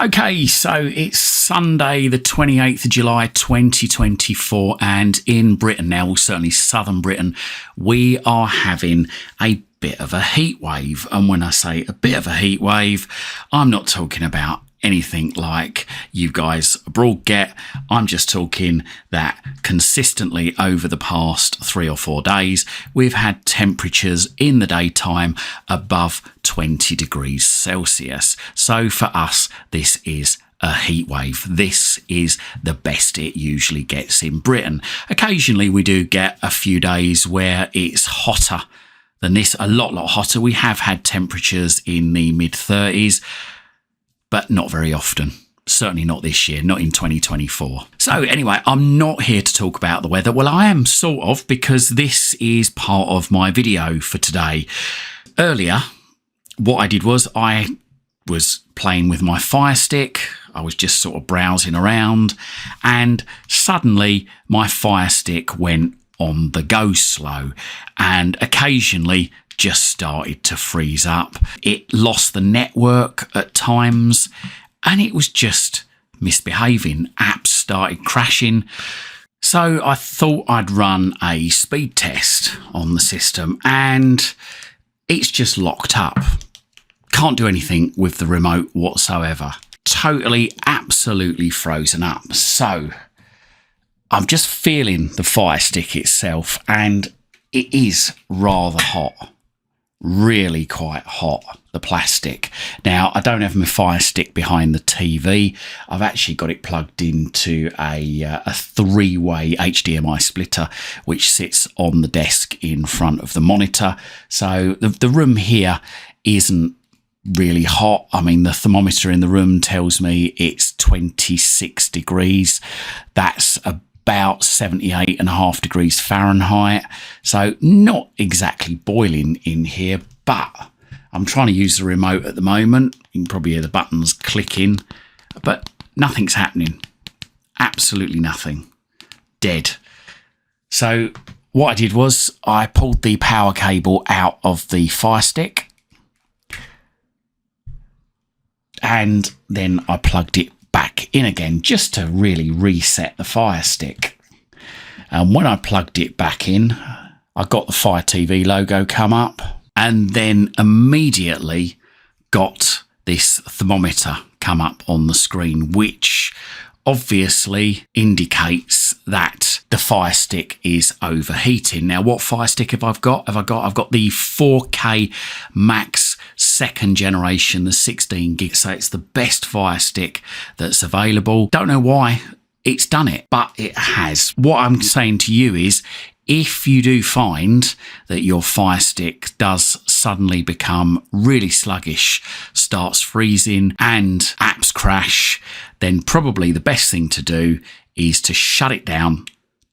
Okay, so it's Sunday, the 28th of July, 2024, and in Britain now, well, certainly southern Britain, we are having a bit of a heat wave. And when I say a bit of a heat wave, I'm not talking about anything like you guys abroad get. I'm just talking that consistently over the past 3 or 4 days, we've had temperatures in the daytime above 20 degrees Celsius. So for us, this is a heat wave. This is the best it usually gets in Britain. Occasionally we do get a few days where it's hotter than this, a lot hotter. We have had temperatures in the mid-30s, but not very often. Certainly not this year, not in 2024. So anyway, I'm not here to talk about the weather. Well, I am sort of, because this is part of my video for today. Earlier, what I did was I was playing with my Fire Stick. I was just sort of browsing around, and suddenly my Fire Stick went on the go slow, and occasionally just started to freeze up. It lost the network at times, and it was just misbehaving. Apps started crashing. So I thought I'd run a speed test on the system, and it's just locked up. Can't do anything with the remote whatsoever. Totally, absolutely frozen up. So I'm just feeling the Fire Stick itself, and it is rather hot. Really quite hot, the plastic. Now, I don't have my Fire Stick behind the TV. I've actually got it plugged into a three-way HDMI splitter, which sits on the desk in front of the monitor. So the room here isn't really hot. I mean, the thermometer in the room tells me it's 26 degrees. That's about 78.5 degrees Fahrenheit. So not exactly boiling in here, but I'm trying to use the remote at the moment. You can probably hear the buttons clicking, but nothing's happening. Absolutely nothing. Dead. So what I did was I pulled the power cable out of the Fire Stick, and then I plugged it back in again just to really reset the Fire Stick. And when I plugged it back in, I got the Fire TV logo come up, and then immediately got this thermometer come up on the screen, which obviously indicates that the Fire Stick is overheating. Now, what Fire Stick have I got? I've got the 4K Max 2nd generation, the 16 gig. So it's the best Fire Stick that's available. Don't know why it's done it, but it has. What I'm saying to you is, if you do find that your Fire Stick does suddenly become really sluggish, starts freezing and apps crash, then probably the best thing to do is to shut it down,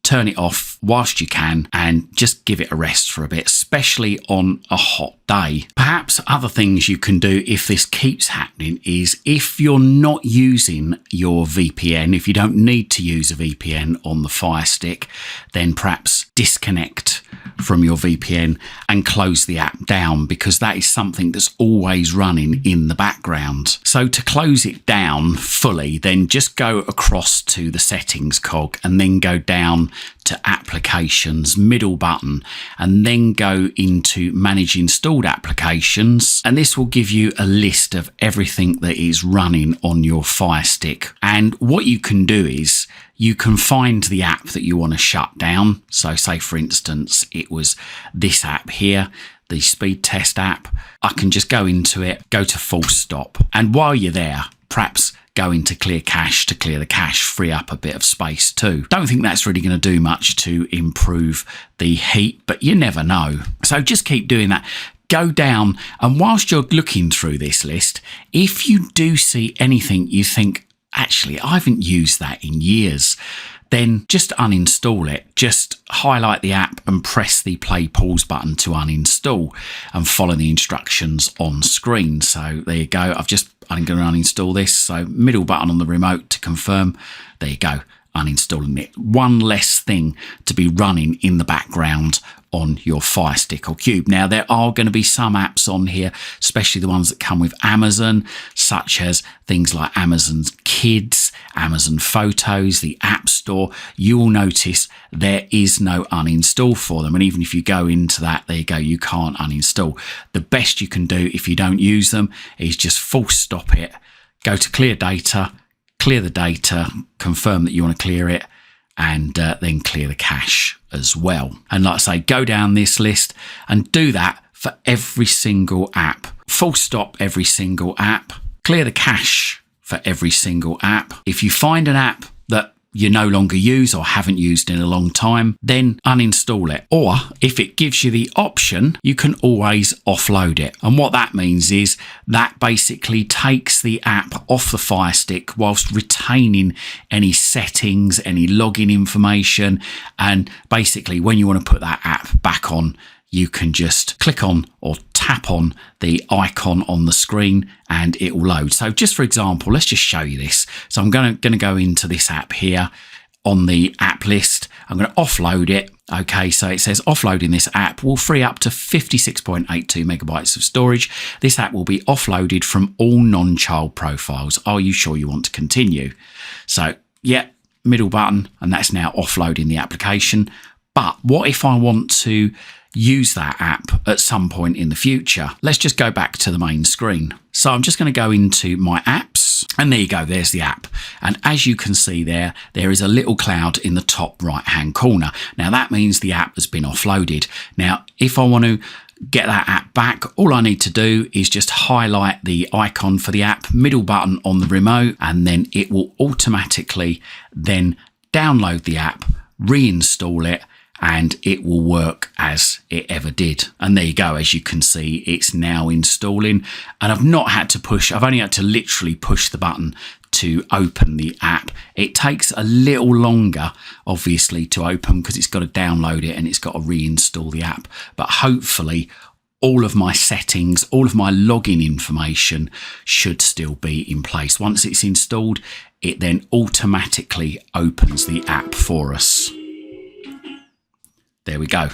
turn it off whilst you can, and just give it a rest for a bit, especially on a hot day. Perhaps other things you can do if this keeps happening is, if you're not using your VPN, if you don't need to use a VPN on the Fire Stick, then perhaps disconnect from your VPN and close the app down, because that is something that's always running in the background. So to close it down fully, then just go across to the settings cog and then go down to applications, middle button, and then go into manage installed applications, and this will give you a list of everything that is running on your Fire Stick. And what you can do is you can find the app that you want to shut down. So say for instance it was this app here, the speed test app. I can just go into it, go to full stop, and while you're there, perhaps go into clear cache to clear the cache, free up a bit of space too. Don't think that's really going to do much to improve the heat, but you never know. So just keep doing that. Go down, and whilst you're looking through this list, if you do see anything you think, actually, I haven't used that in years, then just uninstall it. Just highlight the app and press the play pause button to uninstall, and follow the instructions on screen. So there you go. I'm going to uninstall this. So middle button on the remote to confirm. There you go. uninstalling it. One less thing to be running in the background on your Fire Stick or Cube. Now, there are going to be some apps on here, especially the ones that come with Amazon, such as things like Amazon Kids, Amazon Photos, the App Store. You will notice there is no uninstall for them. And even if you go into that, there you go, you can't uninstall. The best you can do if you don't use them is just full stop it, go to clear data, clear the data, confirm that you want to clear it, and then clear the cache as well. And like I say, go down this list and do that for every single app. Full stop every single app. Clear the cache for every single app. If you find an app that you no longer use or haven't used in a long time, then uninstall it. Or if it gives you the option, you can always offload it. And what that means is that basically takes the app off the Fire Stick whilst retaining any settings, any login information. And basically when you want to put that app back on, you can just click on or tap on the icon on the screen and it will load. So just for example, let's just show you this. So I'm going to go into this app here on the app list. I'm going to offload it. Okay, so it says offloading this app will free up to 56.82 megabytes of storage. This app will be offloaded from all non-child profiles. Are you sure you want to continue? So yeah, middle button, and that's now offloading the application. But what if I want to use that app at some point in the future? Let's just go back to the main screen. So I'm just going to go into my apps, and there you go, there's the app. And as you can see there is a little cloud in the top right hand corner. Now that means the app has been offloaded. Now if I want to get that app back, all I need to do is just highlight the icon for the app, middle button on the remote, and then it will automatically then download the app, reinstall it, and it will work as it ever did. And there you go, as you can see, it's now installing, and I've not had to push, I've only had to literally push the button to open the app. It takes a little longer obviously to open because it's got to download it and it's got to reinstall the app, but hopefully all of my settings, all of my login information should still be in place. Once it's installed, it then automatically opens the app for us. There we go.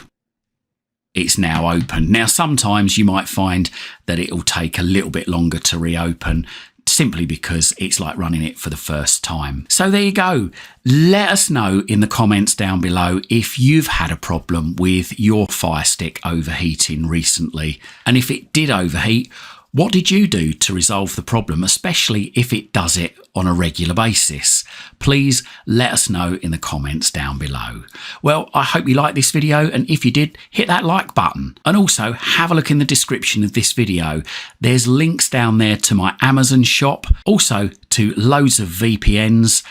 It's now open. Now, sometimes you might find that it will take a little bit longer to reopen simply because it's like running it for the first time. So there you go. Let us know in the comments down below if you've had a problem with your Fire Stick overheating recently. And if it did overheat, what did you do to resolve the problem, especially if it does it on a regular basis? Please let us know in the comments down below. Well, I hope you liked this video, and if you did, hit that like button. And also have a look in the description of this video. There's links down there to my Amazon shop, also to loads of VPNs.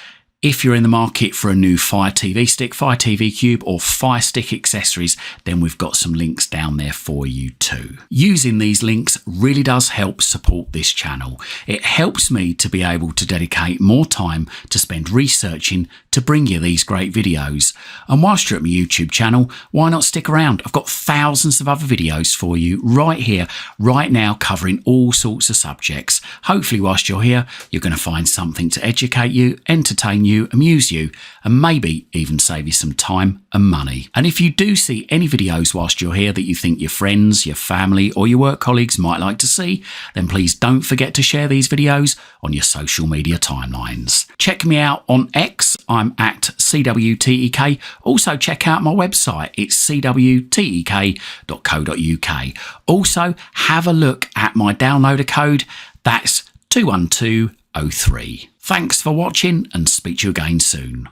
If you're in the market for a new Fire TV Stick, Fire TV Cube or Fire Stick accessories, then we've got some links down there for you too. Using these links really does help support this channel. It helps me to be able to dedicate more time to spend researching to bring you these great videos. And whilst you're at my YouTube channel, why not stick around? I've got thousands of other videos for you right here, right now, covering all sorts of subjects. Hopefully whilst you're here, you're going to find something to educate you, entertain you, amuse you, and maybe even save you some time and money. And if you do see any videos whilst you're here that you think your friends, your family or your work colleagues might like to see, then please don't forget to share these videos on your social media timelines. Check me out on X, I'm at CWTEK. Also check out my website, it's cwtek.co.uk. Also have a look at my downloader code, that's 21203. Thanks for watching and speak to you again soon.